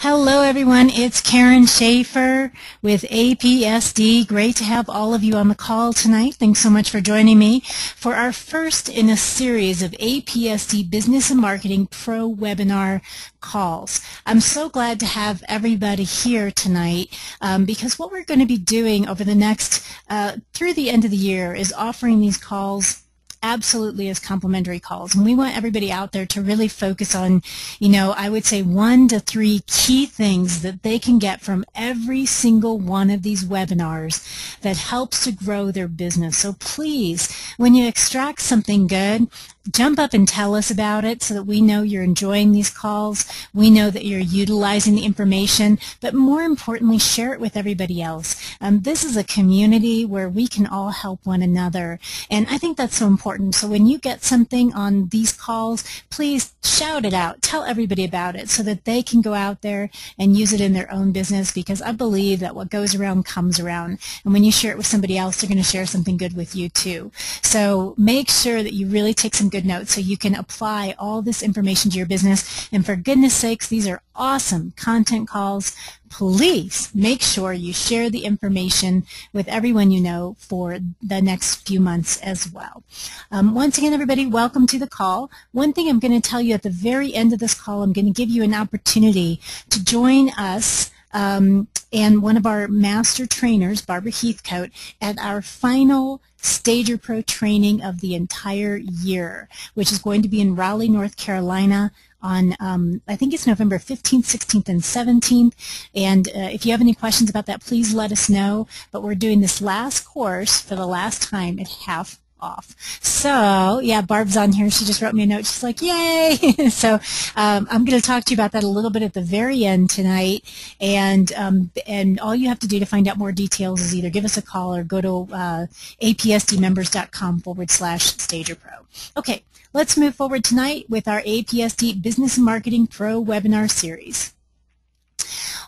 Hello everyone, it's Karen Schaefer with Apsd. Great to have all of you on the call tonight. Thanks so much for joining me for our first in a series of Apsd Business and Marketing Pro webinar calls. I'm so glad to have everybody here tonight because what we're going to be doing over the next, through the end of the year, is offering these calls absolutely as complimentary calls. And we want everybody out there to really focus on, I would say 1 to 3 key things that they can get from every single one of these webinars that helps to grow their business. So please, when you extract something good, jump up and tell us about it so that we know you're enjoying these calls. We know that you're utilizing the information, but more importantly, share it with everybody else. This is a community where we can all help one another, and I think that's so important. So when you get something on these calls, please shout it out. Tell everybody about it so that they can go out there and use it in their own business, because I believe that what goes around comes around. And when you share it with somebody else, they're going to share something good with you too. So make sure that you really take some good notes so you can apply all this information to your business. And for goodness sakes, these are awesome content calls. Please make sure you share the information with everyone you know for the next few months as well. Once again, everybody, welcome to the call. One thing I'm going to tell you at the very end of this call, I'm going to give you an opportunity to join us and one of our master trainers, Barbara Heathcote, at our final Stager Pro training of the entire year, which is going to be in Raleigh, North Carolina on, I think it's November 15th, 16th, and 17th. And if you have any questions about that, please let us know. But we're doing this last course for the last time at half off. So, yeah, Barb's on here. She just wrote me a note. She's like, yay! So I'm going to talk to you about that a little bit at the very end tonight. And all you have to do to find out more details is either give us a call or go to apsdmembers.com/StagerPro. Okay, let's move forward tonight with our Apsd Business and Marketing Pro webinar series.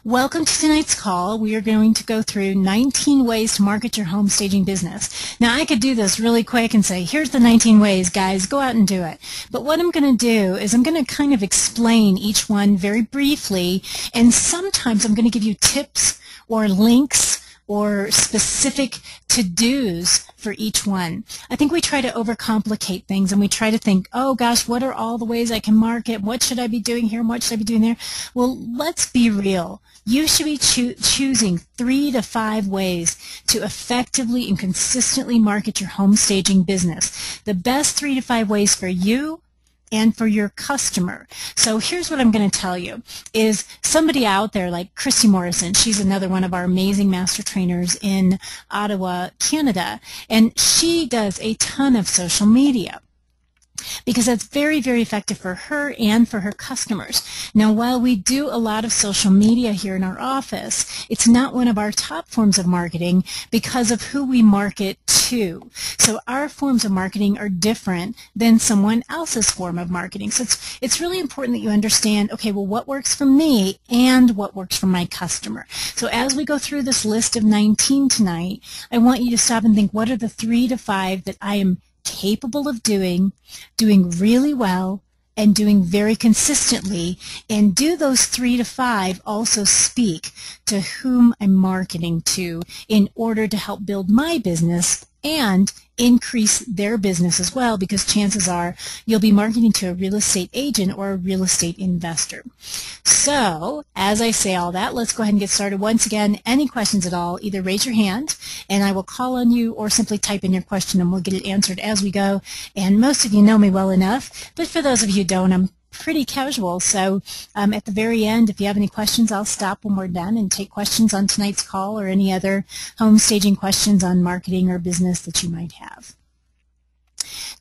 Welcome to tonight's call. We are going to go through 19 ways to market your home staging business. Now, I could do this really quick and say, here's the 19 ways, guys, go out and do it. But what I'm going to do is I'm going to kind of explain each one very briefly, and sometimes I'm going to give you tips or links or specific to-dos for each one. I think we try to overcomplicate things, and we try to think, oh gosh, what are all the ways I can market? What should I be doing here? What should I be doing there? Well, let's be real. You should be choosing 3 to 5 ways to effectively and consistently market your home staging business. The best 3 to 5 ways for you and for your customer. So here's what I'm going to tell you is somebody out there like Christy Morrison, she's another one of our amazing master trainers in Ottawa, Canada, and she does a ton of social media, because that's very, very effective for her and for her customers. Now, while we do a lot of social media here in our office, it's not one of our top forms of marketing because of who we market to. So our forms of marketing are different than someone else's form of marketing. So it's really important that you understand, okay, well, what works for me and what works for my customer. So as we go through this list of 19 tonight, I want you to stop and think, what are the 3 to 5 that I am capable of doing really well, and doing very consistently, and do those 3 to 5 also speak to whom I'm marketing to in order to help build my business and increase their business as well, because chances are you'll be marketing to a real estate agent or a real estate investor. So, as I say all that, let's go ahead and get started. Once again, any questions at all, either raise your hand and I will call on you, or simply type in your question and we'll get it answered as we go. And most of you know me well enough, but for those of you who don't, I'm pretty casual. So at the very end, if you have any questions, I'll stop when we're done and take questions on tonight's call or any other home staging questions on marketing or business that you might have.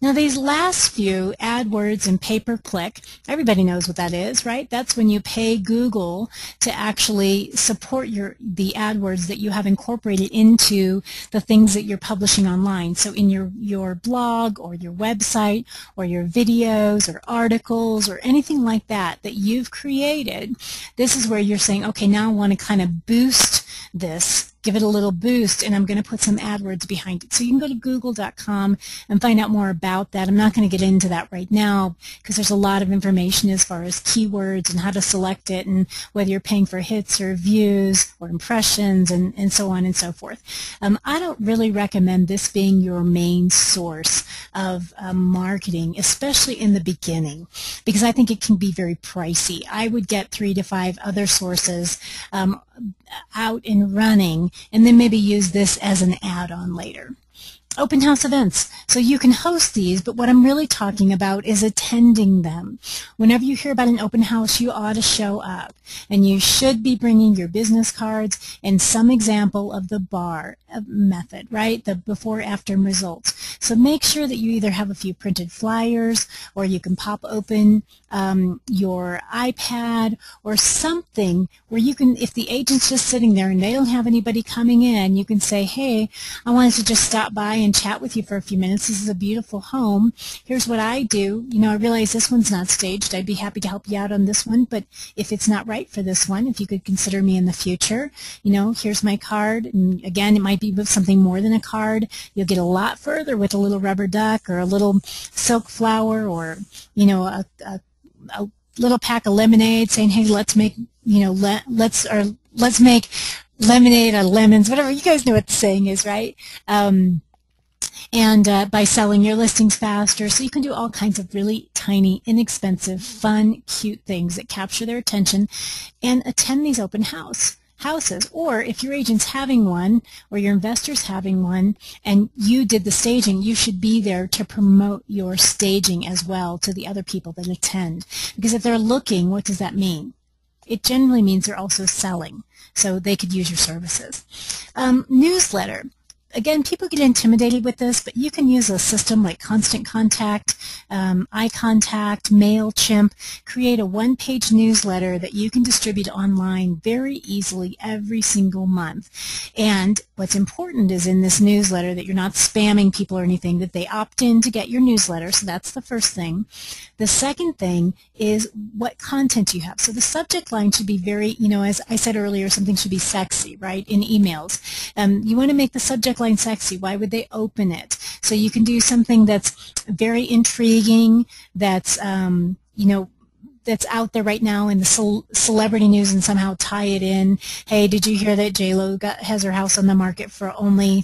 Now, these last few, Adwords and pay-per-click, everybody knows what that is, right? That's when you pay Google to actually support the AdWords that you have incorporated into the things that you're publishing online. So in your blog or your website or your videos or articles or anything like that that you've created, this is where you're saying, okay, now I want to kind of boost this give it a little boost, and I'm going to put some AdWords behind it. So you can go to google.com and find out more about that. I'm not going to get into that right now because there's a lot of information as far as keywords and how to select it and whether you're paying for hits or views or impressions and so on and so forth. I don't really recommend this being your main source of marketing, especially in the beginning, because I think it can be very pricey. I would get 3 to 5 other sources out and running, and then maybe use this as an add-on later. Open house events. So you can host these, but what I'm really talking about is attending them. Whenever you hear about an open house, you ought to show up. And you should be bringing your business cards and some example of the bar method, right? The before-after results. So make sure that you either have a few printed flyers, or you can pop open your iPad or something where you can, if the agent's just sitting there and they don't have anybody coming in, you can say, hey, I wanted to just stop by and chat with you for a few minutes. This is a beautiful home. Here's what I do. You know, I realize this one's not staged. I'd be happy to help you out on this one, but if it's not right for this one, if you could consider me in the future, you know, here's my card. And again, it might be with something more than a card. You'll get a lot further with a little rubber duck or a little silk flower, or, you know, a little pack of lemonade saying, hey, let's make, you know, let's make lemonade out of lemons, whatever. You guys know what the saying is, right? And by selling your listings faster. So you can do all kinds of really tiny, inexpensive, fun, cute things that capture their attention, and attend these open houses. Or if your agent's having one or your investor's having one and you did the staging, you should be there to promote your staging as well to the other people that attend. Because if they're looking, what does that mean? It generally means they're also selling, so they could use your services. Newsletter. Again, people get intimidated with this, but you can use a system like Constant Contact, iContact, MailChimp, create a one-page newsletter that you can distribute online very easily every single month. And what's important is in this newsletter that you're not spamming people or anything, that they opt in to get your newsletter, so that's the first thing. The second thing is what content you have. So the subject line should be very, you know, as I said earlier, something should be sexy, right, in emails. You want to make the subject line sexy. Why would they open it? So you can do something that's very intriguing, that's, you know, that's out there right now in the celebrity news, and somehow tie it in. Hey, did you hear that J-Lo has her house on the market for only ...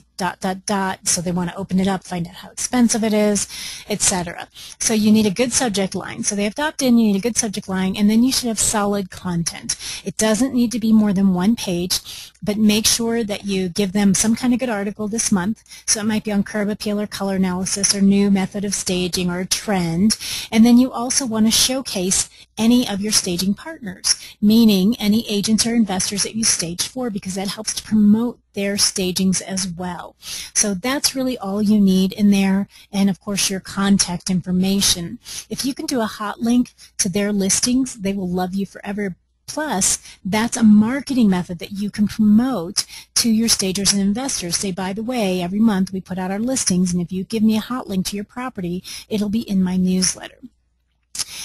So they want to open it up, find out how expensive it is, etc. So you need a good subject line. So they have to opt in, you need a good subject line, and then you should have solid content. It doesn't need to be more than one page, but make sure that you give them some kind of good article this month. So it might be on curb appeal or color analysis or new method of staging or a trend. And then you also want to showcase any of your staging partners, meaning any agents or investors that you staged for, because that helps to promote their stagings as well. So that's really all you need in there, and of course your contact information. If you can do a hot link to their listings, they will love you forever. Plus, that's a marketing method that you can promote to your stagers and investors. Say, by the way, every month we put out our listings, and if you give me a hot link to your property, it'll be in my newsletter.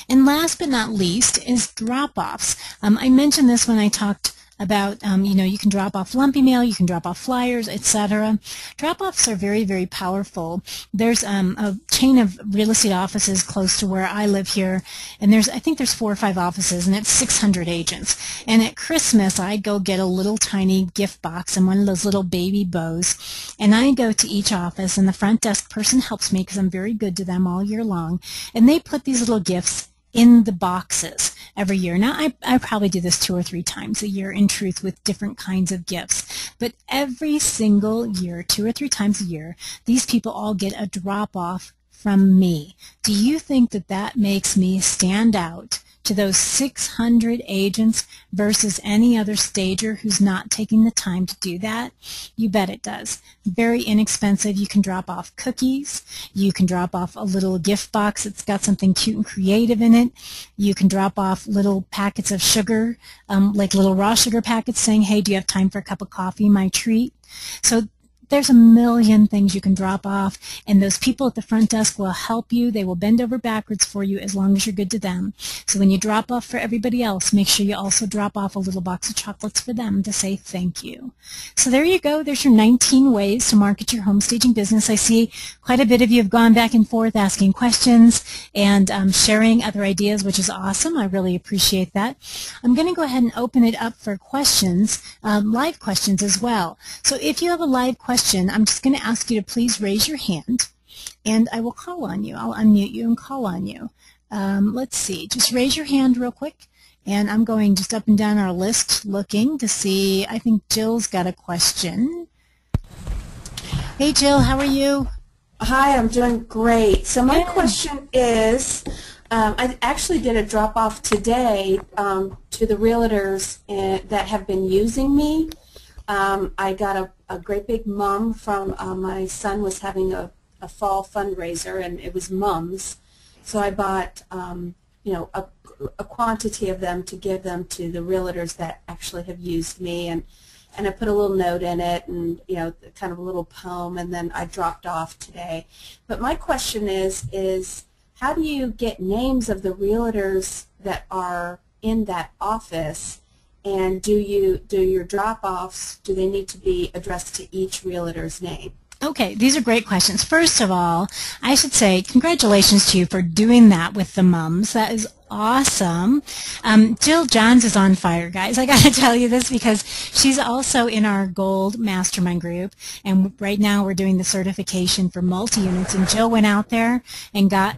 And last but not least is drop-offs. I mentioned this when I talked about, you know, you can drop off lumpy mail, you can drop off flyers, etc. Drop-offs are very, very powerful. There's a chain of real estate offices close to where I live here, and I think there's 4 or 5 offices, and it's 600 agents. And at Christmas, I go get a little tiny gift box and one of those little baby bows, and I go to each office, and the front desk person helps me because I'm very good to them all year long, and they put these little gifts in the boxes every year. Now, I probably do this 2 or 3 times a year, in truth, with different kinds of gifts. But every single year, 2 or 3 times a year, these people all get a drop-off from me. Do you think that that makes me stand out to those 600 agents versus any other stager who's not taking the time to do that? You bet it does. Very inexpensive. You can drop off cookies. You can drop off a little gift box that's got something cute and creative in it. You can drop off little packets of sugar, like little raw sugar packets saying, hey, do you have time for a cup of coffee, my treat? So There's a million things you can drop off, and those people at the front desk will help you. They will bend over backwards for you as long as you're good to them. So when you drop off for everybody else, make sure you also drop off a little box of chocolates for them to say thank you. So there you go. There's your 19 ways to market your home staging business. I see quite a bit of you have gone back and forth asking questions and sharing other ideas, which is awesome. I really appreciate that. I'm going to go ahead and open it up for questions, live questions as well. So if you have a live question, I'm just going to ask you to please raise your hand, and I will call on you. I'll unmute you and call on you. Let's see. Just raise your hand real quick, and I'm going just up and down our list looking to see. I think Jill's got a question. Hey, Jill, how are you? Hi, I'm doing great. So my question is, I actually did a drop-off today to the realtors that have been using me. I got a great big mum from my son was having a fall fundraiser, and it was mums. So I bought you know, a quantity of them to give them to the realtors that actually have used me, and I put a little note in it, and you know, kind of a little poem, and then I dropped off today. But my question is how do you get names of the realtors that are in that office? And do your drop-offs, do they need to be addressed to each realtor's name? Okay, these are great questions. First of all, I should say congratulations to you for doing that with the mums. That is awesome. Jill Johns is on fire, guys. I got to tell you this because she's also in our Gold Mastermind group, and right now we're doing the certification for multi-units, and Jill went out there and got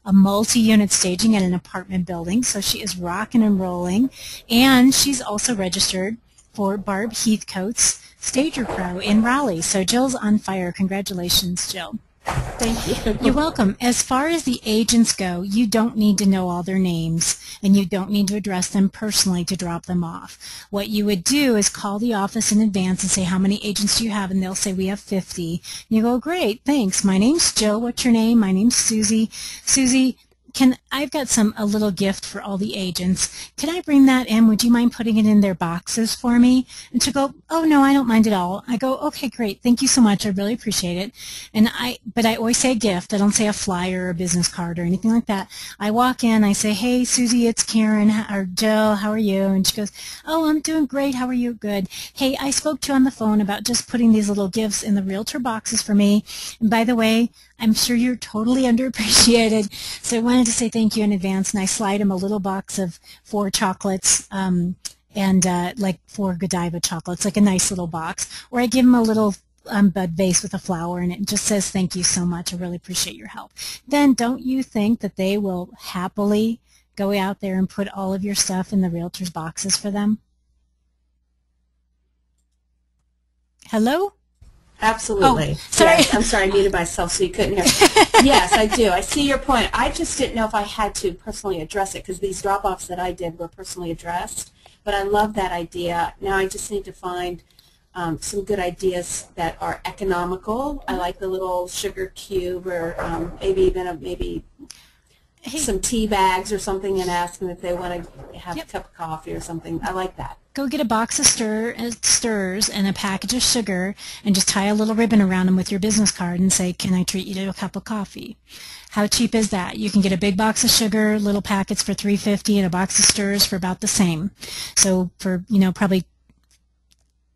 a multi-unit staging at an apartment building, so she is rocking and rolling, and she's also registered for Barb Heathcote's Stager Pro in Raleigh. So Jill's on fire. Congratulations, Jill. Thank you. You're welcome. As far as the agents go, you don't need to know all their names, and you don't need to address them personally to drop them off. What you would do is call the office in advance and say, how many agents do you have? And they'll say, we have 50. And you go, great, thanks. My name's Jill. What's your name? My name's Susie. Susie, I've got a little gift for all the agents. Can I bring that in? Would you mind putting it in their boxes for me? And she'll go, oh no, I don't mind at all. I go, okay, great, thank you so much. I really appreciate it. But I always say a gift. I don't say a flyer or a business card or anything like that. I walk in, I say, hey Susie, it's Karen or Jill, how are you? And she goes, oh, I'm doing great. How are you? Good. Hey, I spoke to you on the phone about just putting these little gifts in the realtor boxes for me. And by the way, I'm sure you're totally underappreciated, so I wanted to say thank you in advance, and I slide him a little box of 4 chocolates, like 4 Godiva chocolates, like a nice little box, or I give him a little bud vase with a flower in it and just says thank you so much, I really appreciate your help. Then don't you think that they will happily go out there and put all of your stuff in the realtor's boxes for them? Hello? Absolutely. Oh, sorry. Yes, I'm sorry, I muted myself so you couldn't hear. Yes, I do. I see your point. I just didn't know if I had to personally address it because these drop-offs that I did were personally addressed. But I love that idea. Now I just need to find some good ideas that are economical. I like the little sugar cube, or maybe some tea bags or something, and ask them if they want to have a cup of coffee or something. I like that. Go get a box of stirs and a package of sugar and just tie a little ribbon around them with your business card and say, can I treat you to a cup of coffee? How cheap is that? You can get a big box of sugar, little packets for $3.50, and a box of stirs for about the same. So for, probably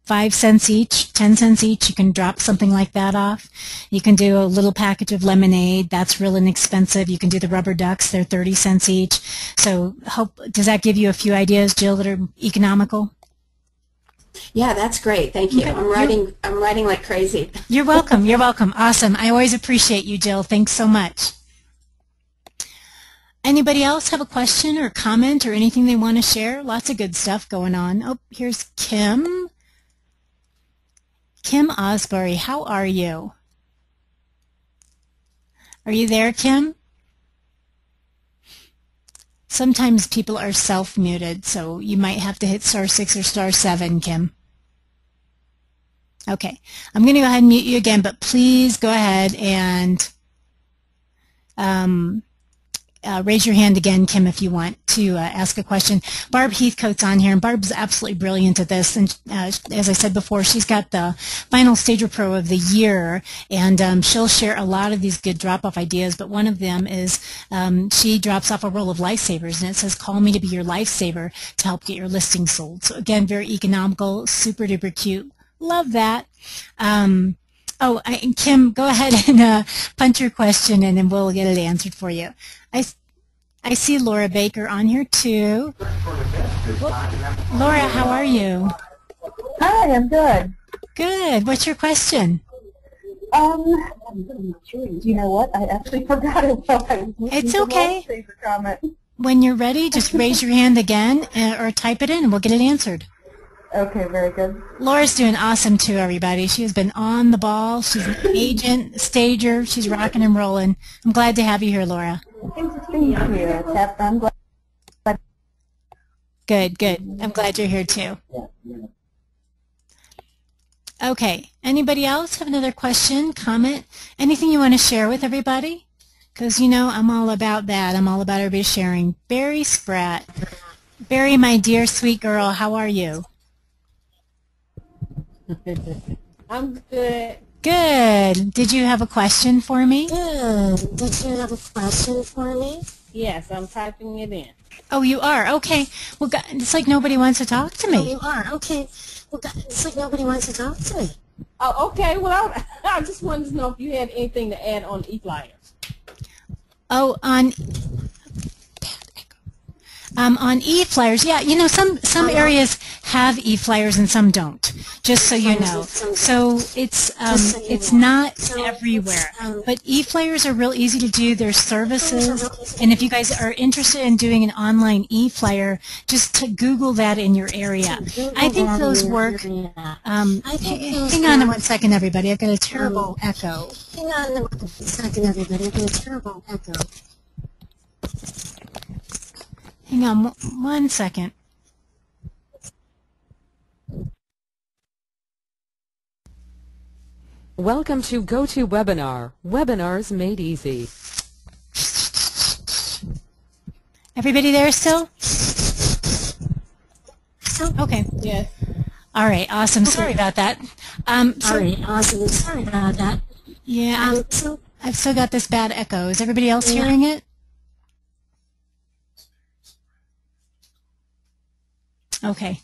5 cents each, 10 cents each, you can drop something like that off. You can do a little package of lemonade. That's real inexpensive. You can do the rubber ducks. They're 30 cents each. So does that give you a few ideas, Jill, that are economical? Yeah, that's great. Thank you. Okay. I'm writing like crazy. You're welcome. You're welcome. Awesome. I always appreciate you, Jill. Thanks so much. Anybody else have a question or comment or anything they want to share? Lots of good stuff going on. Oh, here's Kim. Kim Osbury, how are you? Are you there, Kim? Sometimes people are self-muted, so you might have to hit *6 or *7, Kim. Okay, I'm going to go ahead and mute you again, but please go ahead and raise your hand again, Kim, if you want to ask a question. Barb Heathcote's on here, and Barb's absolutely brilliant at this. And as I said before, she's got the final Stager Pro of the year, and she'll share a lot of these good drop-off ideas. But one of them is she drops off a roll of lifesavers, and it says, "Call me to be your lifesaver to help get your listing sold." So again, very economical, super duper cute. Love that. Kim, go ahead and punch your question, and then we'll get it answered for you. I see Laura Baker on here too. Laura, how are you? Hi, I'm good. Good. What's your question? Do you know what? I actually forgot it while I was listening It's to okay. the comment. When you're ready, just raise your hand again or type it in, and we'll get it answered. Okay, very good. Laura's doing awesome too, everybody. She has been on the ball. She's an agent, stager. She's rocking and rolling. I'm glad to have you here, Laura. Thank you. I'm glad. Good, good. I'm glad you're here too. Okay. Anybody else have another question, comment, anything you want to share with everybody? Because, you know, I'm all about that. I'm all about everybody sharing. Barry Spratt. Barry, my dear sweet girl, how are you? I'm good. Good. Did you have a question for me? Good. Did you have a question for me? Yes, I'm typing it in. Oh, you are? Okay. Well, it's like nobody wants to talk to me. Oh, you are? Okay. Well, it's like nobody wants to talk to me. Oh, okay. Well, I just wanted to know if you had anything to add on EFlyers. Oh, on EFlyers, yeah, you know, some areas have EFlyers and some don't, just so you know. So it's not everywhere. But EFlyers are real easy to do. There's services, and if you guys are interested in doing an online EFlyer, just to Google that in your area. I think those work. Hang on 1 second, everybody. I've got a terrible echo. Hang on 1 second, everybody. I've got a terrible echo. Hang on 1 second. Welcome to GoToWebinar, Webinars Made Easy. Everybody there still? Okay. Yes. All right, awesome. Sorry about that. Sorry about that. Yeah, I've still got this bad echo. Is everybody else hearing it? Okay.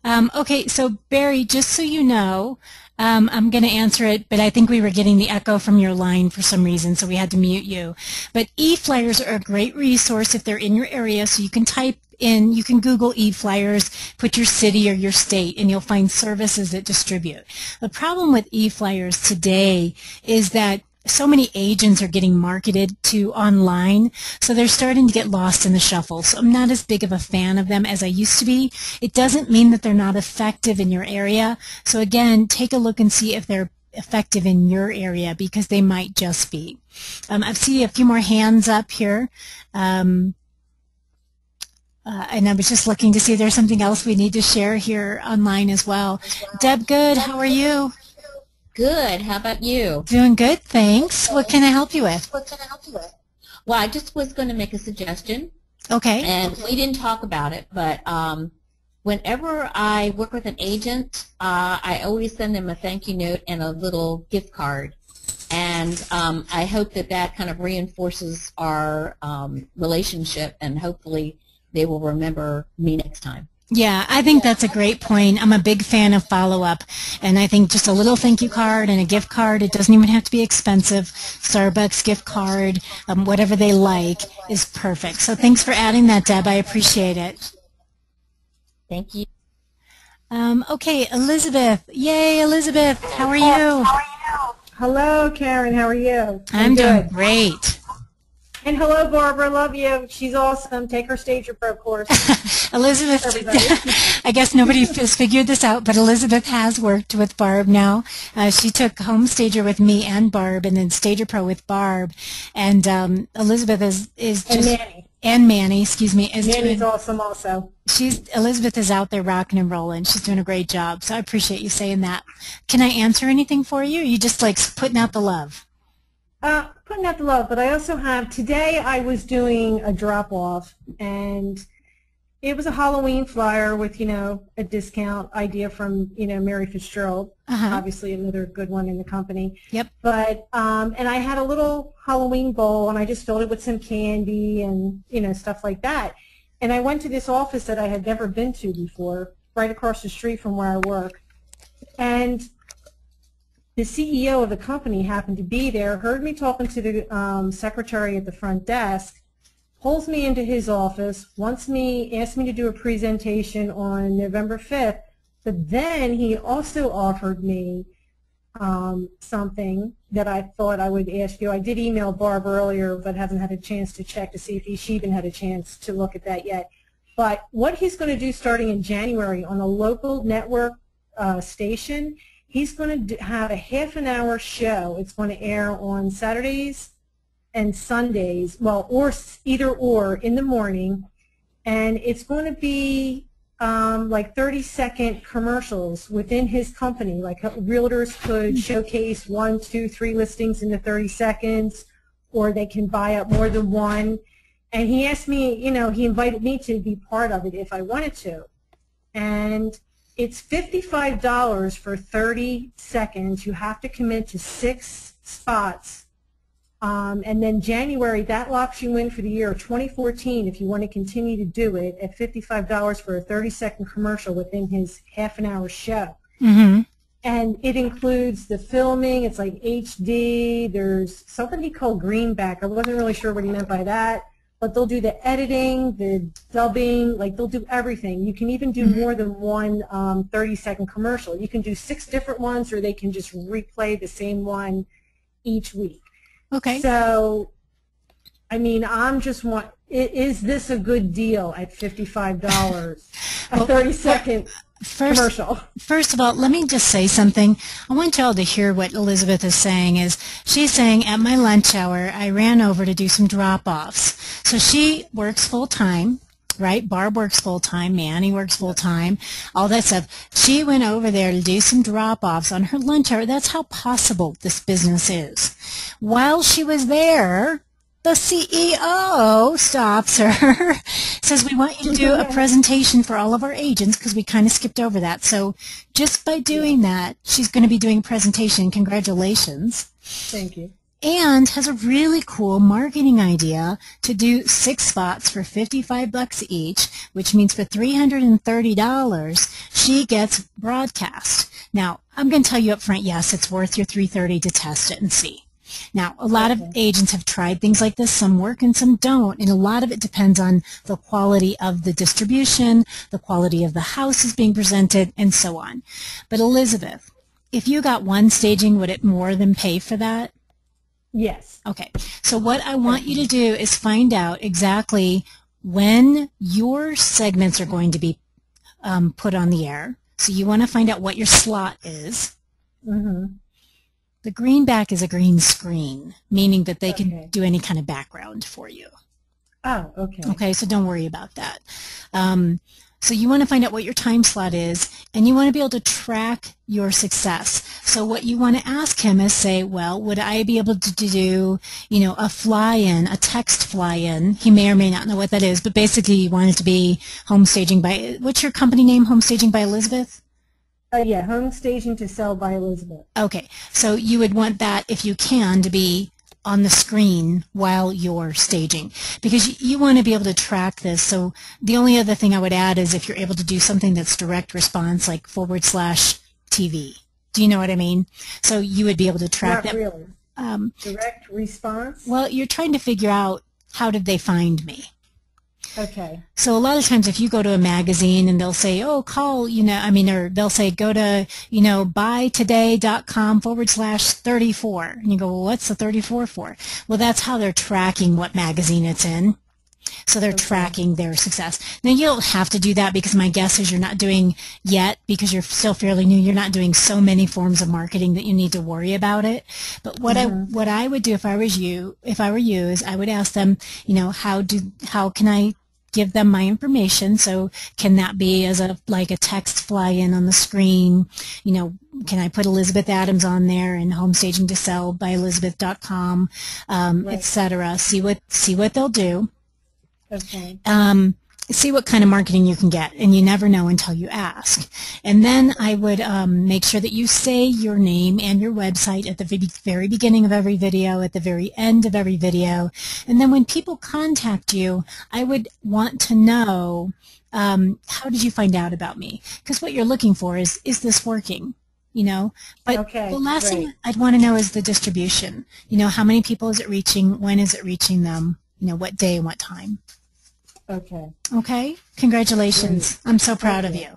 Okay, so Barry, just so you know, I'm going to answer it, but I think we were getting the echo from your line for some reason, so we had to mute you. But EFlyers are a great resource if they're in your area, so you can type in, you can Google EFlyers, put your city or your state, and you'll find services that distribute. The problem with EFlyers today is that so many agents are getting marketed to online, so they're starting to get lost in the shuffle. So I'm not as big of a fan of them as I used to be. It doesn't mean that they're not effective in your area. So again, take a look and see if they're effective in your area, because they might just be. I've seen a few more hands up here. And I was just looking to see if there's something else we need to share here online as well. Deb, good. How are you? Good. How about you? Doing good, thanks. What can I help you with? Well, I just was going to make a suggestion. Okay. And we didn't talk about it, but whenever I work with an agent, I always send them a thank you note and a little gift card. And I hope that that kind of reinforces our relationship, and hopefully they will remember me next time. Yeah, I think that's a great point. I'm a big fan of follow-up, and I think just a little thank you card and a gift card, it doesn't even have to be expensive. Starbucks gift card, whatever they like, is perfect. So thanks for adding that, Deb. I appreciate it. Thank you. Okay, Elizabeth. Yay, Elizabeth. How are you? Hello, Karen. How are you? I'm doing great. And hello, Barbara. Love you. She's awesome. Take her Stager Pro course. Elizabeth, I guess nobody has figured this out, but Elizabeth has worked with Barb now. She took Home Stager with me and Barb, and then Stager Pro with Barb. And Elizabeth is just... And Manny. And Manny, excuse me. Manny's awesome also. Elizabeth is out there rocking and rolling. She's doing a great job, so I appreciate you saying that. Can I answer anything for you? Or are you just like putting out the love? Putting out the love, but I also have, today I was doing a drop-off, and it was a Halloween flyer with, a discount idea from, Mary Fitzgerald, obviously another good one in the company. Yep. But, and I had a little Halloween bowl, and I just filled it with some candy and, stuff like that. And I went to this office that I had never been to before, right across the street from where I work. And the CEO of the company happened to be there, heard me talking to the secretary at the front desk, pulls me into his office, asked me to do a presentation on November 5th, but then he also offered me something that I thought I would ask you. I did email Barb earlier, but haven't had a chance to check to see if she even had a chance to look at that yet. But what he's going to do starting in January on a local network station, he's going to have a half-an-hour show. It's going to air on Saturdays and Sundays, well, or either or in the morning, and it's going to be like 30-second commercials within his company. Like realtors could showcase 1, 2, 3 listings in the 30 seconds, or they can buy up more than one. And he asked me, he invited me to be part of it if I wanted to. And it's $55 for 30 seconds. You have to commit to 6 spots. And then January, that locks you in for the year of 2014 if you want to continue to do it at $55 for a 30-second commercial within his half-an-hour show. Mm-hmm. And it includes the filming. It's like HD. There's something he called greenback. I wasn't really sure what he meant by that. But they'll do the editing, the dubbing, like they'll do everything. You can even do more than one 30-second commercial. You can do 6 different ones, or they can just replay the same one each week. Okay. So, I mean, is this a good deal at $55? A 30-second commercial. First of all, let me just say something. I want y'all to hear what Elizabeth is saying. She's saying, at my lunch hour, I ran over to do some drop-offs. So she works full-time, right? Barb works full-time, Manny works full-time, all that stuff. She went over there to do some drop-offs on her lunch hour. That's how possible this business is. While she was there, the CEO stops her, says, we want you to do a presentation for all of our agents, because we kind of skipped over that. So just by doing that, she's going to be doing a presentation. Congratulations. Thank you. And has a really cool marketing idea to do 6 spots for $55 each, which means for $330, she gets broadcast. Now, I'm going to tell you up front, yes, it's worth your $330 to test it and see. Now, a lot of agents have tried things like this. Some work and some don't, and a lot of it depends on the quality of the distribution, the quality of the houses being presented, and so on. But Elizabeth, if you got one staging, would it more than pay for that? Yes. Okay. So what I want you to do is find out exactly when your segments are going to be put on the air. So you want to find out what your slot is. Mm-hmm. The greenback is a green screen, meaning that they can do any kind of background for you. Oh, okay. Okay, so don't worry about that. So you want to find out what your time slot is, and you want to be able to track your success. So what you want to ask him is say, well, would I be able to do, a fly-in, a text fly-in? He may or may not know what that is, but basically you want it to be home staging by, what's your company name, Home Staging by Elizabeth? Yeah, Home Staging to Sell by Elizabeth. Okay, so you would want that, if you can, to be on the screen while you're staging, because you want to be able to track this. So the only other thing I would add is if you're able to do something that's direct response, like /TV. Do you know what I mean? So you would be able to track that. Not really. Direct response? Well, you're trying to figure out, how did they find me? Okay. So a lot of times if you go to a magazine and they'll say, oh, call, or they'll say, go to, buytoday.com/34. And you go, well, what's the 34 for? Well, that's how they're tracking what magazine it's in. So they're tracking their success. Now, you don't have to do that, because my guess is you're not doing yet, because you're still fairly new. You're not doing so many forms of marketing that you need to worry about it. But what I would do if I were you is I would ask them, how can I give them my information. So can that be as like a text fly in on the screen? You know, can I put Elizabeth Adams on there and Home Staging to Sell by Elizabeth.com, etc. See what they'll do. Okay. See what kind of marketing you can get, and you never know until you ask. And then I would make sure that you say your name and your website at the very beginning of every video, at the very end of every video. And then when people contact you, I would want to know, how did you find out about me? Because what you're looking for is this working? You know, but the last thing I'd want to know is the distribution. You know, how many people is it reaching? When is it reaching them? You know, what day and what time? Okay. Okay. Congratulations. Great. I'm so proud of you.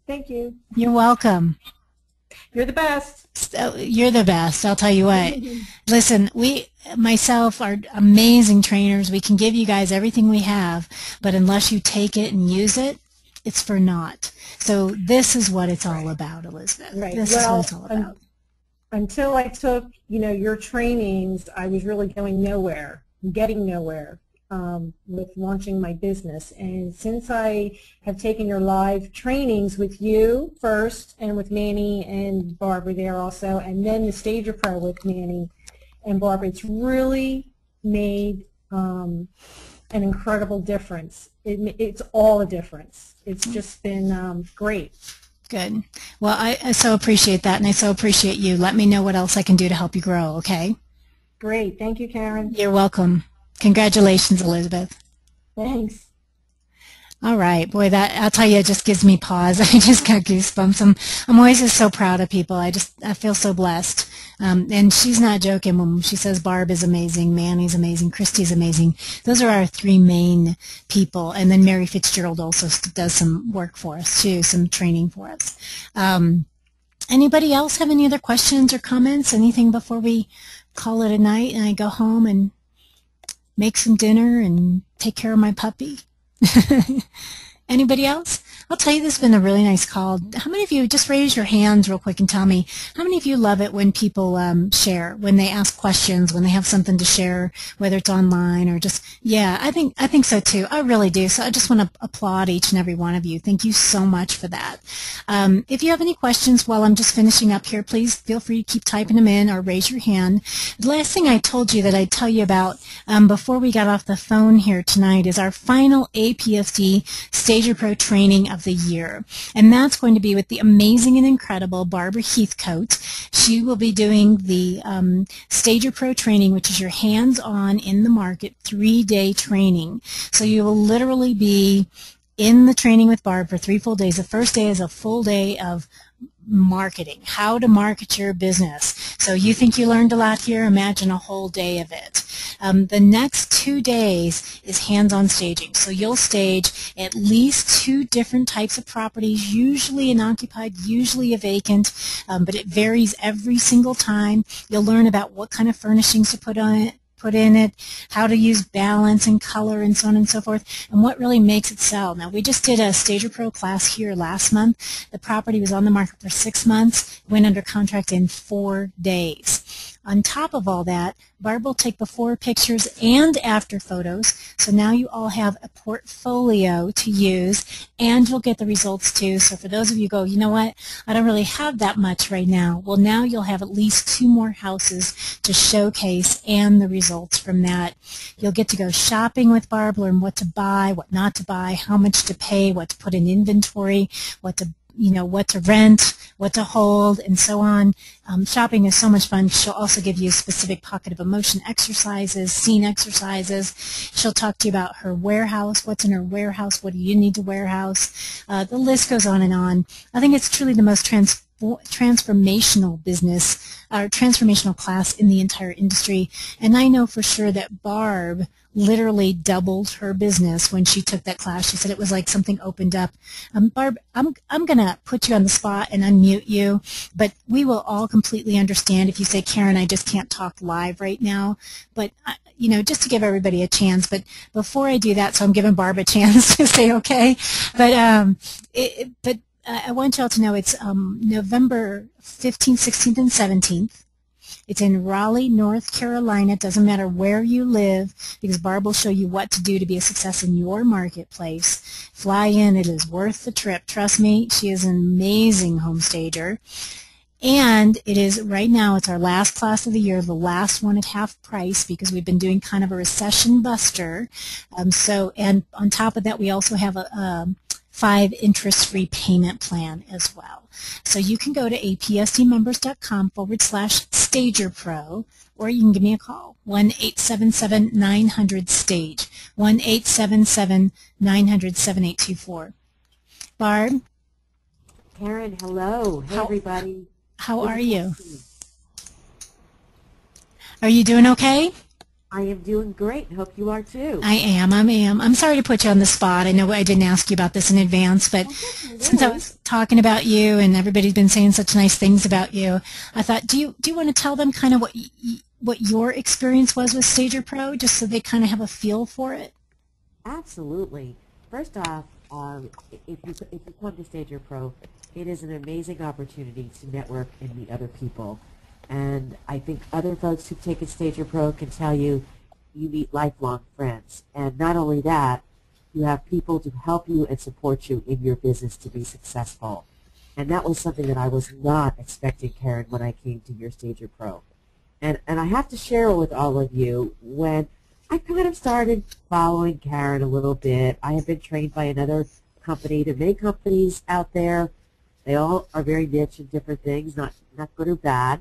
Thank you. You're welcome. You're the best. So, you're the best. I'll tell you what. Listen, myself are amazing trainers. We can give you guys everything we have, but unless you take it and use it, it's for naught. So this is what it's all about, Elizabeth. Right. This is what it's all about. Until I took, your trainings, I was really going nowhere, getting nowhere. With launching my business. And since I have taken your live trainings with you first, and with Manny and Barbara there also, and then the Stager Pro with Manny and Barbara, it's really made an incredible difference. It's all a difference. It's just been great. Good. Well, I so appreciate that, and I so appreciate you. Let me know what else I can do to help you grow, okay? Great. Thank you, Karen. You're welcome. Congratulations, Elizabeth. Thanks. All right, boy, that I'll tell you, it just gives me pause. I just got goosebumps. I'm always just so proud of people. I feel so blessed. And she's not joking when she says Barb is amazing, Manny's amazing, Christy's amazing. Those are our three main people. And then Mary Fitzgerald also does some work for us too, some training for us. Anybody else have any other questions or comments? Anything before we call it a night and I go home and make some dinner and take care of my puppy? Anybody else? I'll tell you, this has been a really nice call. How many of you, just raise your hands real quick and tell me, how many of you love it when people share, when they ask questions, when they have something to share, whether it's online or just, yeah, I think so too. I really do. So I just want to applaud each and every one of you. Thank you so much for that. If you have any questions while I'm just finishing up here, please feel free to keep typing them in or raise your hand. The last thing I told you that I'd tell you about before we got off the phone here tonight is our final APSD Stager Pro training of the year. And that's going to be with the amazing and incredible Barbara Heathcote. She will be doing the Stager Pro training, which is your hands-on in the market 3-day training. So you will literally be in the training with Barb for 3 full days. The first day is a full day of marketing, how to market your business. So you think you learned a lot here? Imagine a whole day of it. The next 2 days is hands-on staging. So you'll stage at least 2 different types of properties, usually an occupied, usually a vacant, but it varies every single time. You'll learn about what kind of furnishings to put in it, how to use balance and color and so on and so forth, and what really makes it sell. Now, we just did a Stager Pro class here last month. The property was on the market for 6 months, went under contract in 4 days. On top of all that, Barb will take before pictures and after photos, so now you all have a portfolio to use, and you'll get the results too. So for those of you who go, you know what, I don't really have that much right now, well, now you'll have at least 2 more houses to showcase and the results from that. You'll get to go shopping with Barb, learn what to buy, what not to buy, how much to pay, what to put in inventory, what to rent, what to hold, and so on. Shopping is so much fun. She'll also give you specific pocket of emotion exercises, scene exercises. She'll talk to you about her warehouse, what's in her warehouse, what do you need to warehouse. The list goes on and on. I think it's truly the most transformational business, or transformational class in the entire industry. And I know for sure that Barb literally doubled her business when she took that class. She said it was like something opened up. Barb, I'm going to put you on the spot and unmute you, but we will all completely understand if you say, Karen, I just can't talk live right now. But, just to give everybody a chance. But before I do that, so I'm giving Barb a chance to say okay. But I want y'all to know it's November 15th, 16th, and 17th. It's in Raleigh, North Carolina. It doesn't matter where you live because Barb will show you what to do to be a success in your marketplace. Fly in. It is worth the trip. Trust me, she is an amazing home stager. And it is, right now, it's our last class of the year, the last one at half price because we've been doing kind of a recession buster. And on top of that, we also have a 5 interest-free payment plan as well. So you can go to apsdmembers.com/StagerPro, or you can give me a call, 1-877-900-STAGE, 1-877-900-7824. Barb? Karen, hello. Hey, everybody. How are you? Are you doing okay? I am doing great. Hope you are too. I am. I'm sorry to put you on the spot. I know I didn't ask you about this in advance, but since I was talking about you and everybody's been saying such nice things about you, I thought, do you want to tell them kind of what your experience was with Stager Pro, just so they kind of have a feel for it? Absolutely. First off, if you come to Stager Pro, it is an amazing opportunity to network and meet other people. And I think other folks who've taken Stager Pro can tell you, you meet lifelong friends. And not only that, you have people to help you and support you in your business to be successful. And that was something that I was not expecting, Karen, when I came to your Stager Pro. And I have to share with all of you, when I kind of started following Karen a little bit, I have been trained by another company. There are many companies out there. They all are very niche in different things, not good or bad.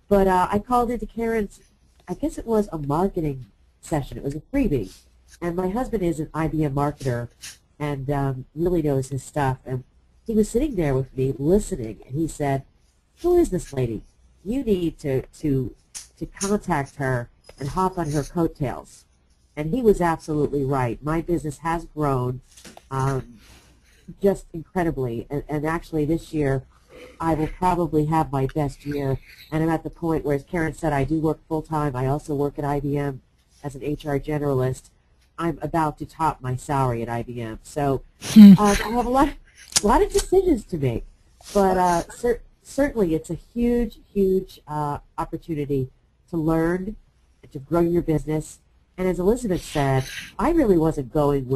But I called into Karen's, I guess it was a marketing session. It was a freebie. And my husband is an IBM marketer and really knows his stuff. And he was sitting there with me listening, and he said, who is this lady? You need to contact her and hop on her coattails. And he was absolutely right. My business has grown just incredibly. And actually this year, I will probably have my best year, and I'm at the point where, as Karen said, I do work full-time. I also work at IBM as an HR generalist. I'm about to top my salary at IBM. So I have a lot of decisions to make. But certainly it's a huge, huge opportunity to learn and to grow your business. And as Elizabeth said, I really wasn't going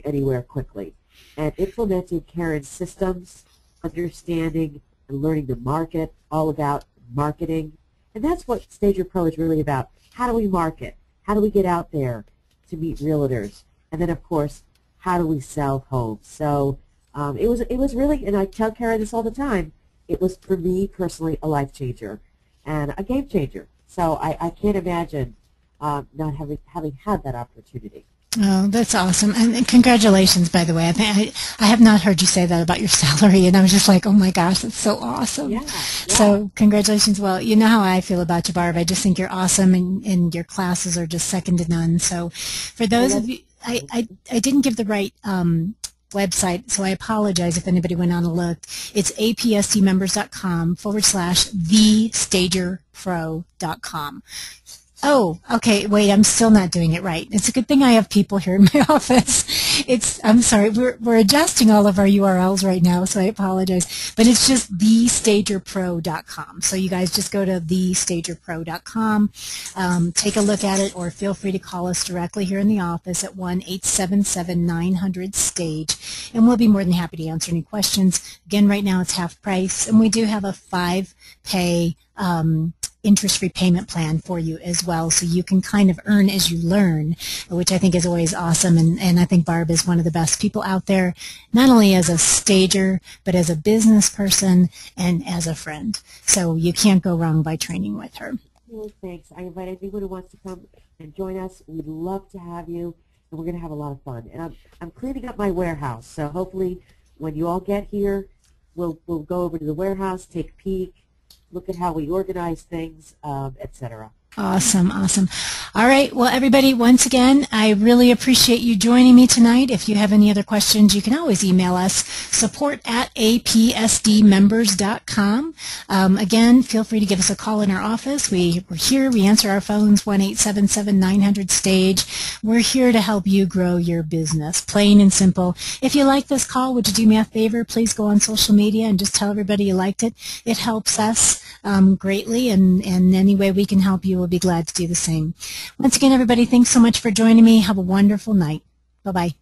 anywhere quickly. And implementing Karen's systems, understanding and learning the market, all about marketing. And that's what Stager Pro is really about. How do we market? How do we get out there to meet realtors? And then, of course, how do we sell homes? So it was really, and I tell Karen this all the time, it was, for me personally, a life changer and a game changer. So I can't imagine not having had that opportunity. Oh, that's awesome. And congratulations, by the way. I have not heard you say that about your salary, and I was just like, oh my gosh, that's so awesome. Yeah. So congratulations. Well, you know how I feel about you, Barb. I just think you're awesome, and your classes are just second to none. So for those of you, I didn't give the right website, so I apologize if anybody went on and looked. It's apsdmembers.com/thestagerpro.com. Oh, okay, wait, I'm still not doing it right. It's a good thing I have people here in my office. I'm sorry, we're adjusting all of our URLs right now, so I apologize. But it's just thestagerpro.com. So you guys just go to thestagerpro.com, take a look at it, or feel free to call us directly here in the office at 1-877-900-STAGE, and we'll be more than happy to answer any questions. Again, right now it's half price, and we do have a 5-pay interest-free payment plan for you as well, so you can kind of earn as you learn, which I think is always awesome, and I think Barb is one of the best people out there, not only as a stager, but as a business person and as a friend. So you can't go wrong by training with her. Well, thanks. I invite anyone who wants to come and join us. We'd love to have you, and we're going to have a lot of fun. And I'm cleaning up my warehouse, so hopefully when you all get here, we'll go over to the warehouse, take a peek, look at how we organize things, etc. Awesome, awesome. All right, well, everybody, once again, I really appreciate you joining me tonight. If you have any other questions, you can always email us, support@apsdmembers.com. Again, feel free to give us a call in our office. We're here. We answer our phones, 1-877-900-STAGE. We're here to help you grow your business, plain and simple. If you like this call, would you do me a favor? Please go on social media and just tell everybody you liked it. It helps us greatly, and any way we can help you, we'll be glad to do the same. Once again, everybody, thanks so much for joining me. Have a wonderful night. Bye-bye.